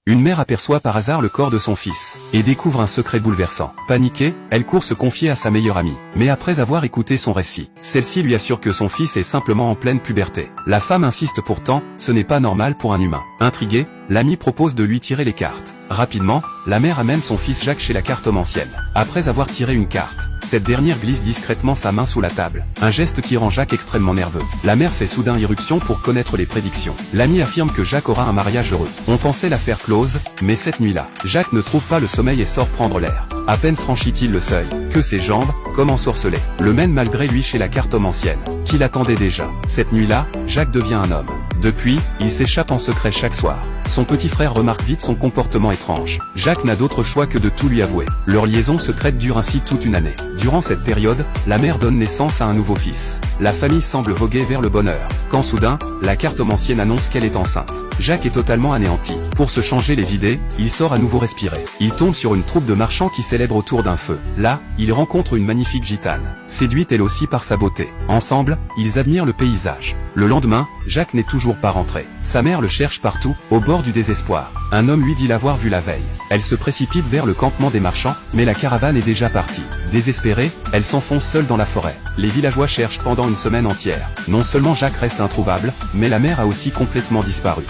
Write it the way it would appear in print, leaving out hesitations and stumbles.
Une mère aperçoit par hasard le corps de son fils, et découvre un secret bouleversant. Paniquée, elle court se confier à sa meilleure amie. Mais après avoir écouté son récit, celle-ci lui assure que son fils est simplement en pleine puberté. La femme insiste pourtant, ce n'est pas normal pour un humain. Intriguée, l'amie propose de lui tirer les cartes. Rapidement, la mère amène son fils Jacques chez la cartomancienne. Après avoir tiré une carte, cette dernière glisse discrètement sa main sous la table, un geste qui rend Jacques extrêmement nerveux. La mère fait soudain irruption pour connaître les prédictions. L'ami affirme que Jacques aura un mariage heureux. On pensait l'affaire close, mais cette nuit-là, Jacques ne trouve pas le sommeil et sort prendre l'air. À peine franchit-il le seuil, que ses jambes, comme ensorcelées, le mènent malgré lui chez la cartomancienne, qui l'attendait déjà. Cette nuit-là, Jacques devient un homme. Depuis, il s'échappe en secret chaque soir. Son petit frère remarque vite son comportement étrange. Jacques n'a d'autre choix que de tout lui avouer. Leur liaison secrète dure ainsi toute une année. Durant cette période, la mère donne naissance à un nouveau fils. La famille semble voguer vers le bonheur, quand soudain, la cartomancienne annonce qu'elle est enceinte. Jacques est totalement anéanti. Pour se changer les idées, il sort à nouveau respirer. Il tombe sur une troupe de marchands qui célèbrent autour d'un feu. Là, il rencontre une magnifique gitane, séduite elle aussi par sa beauté. Ensemble, ils admirent le paysage. Le lendemain, Jacques n'est toujours pas rentré. Sa mère le cherche partout, au bord du désespoir. Un homme lui dit l'avoir vu la veille. Elle se précipite vers le campement des marchands, mais la caravane est déjà partie. Désespérée, elle s'enfonce seule dans la forêt. Les villageois cherchent pendant une semaine entière. Non seulement Jacques reste introuvable, mais la mère a aussi complètement disparu.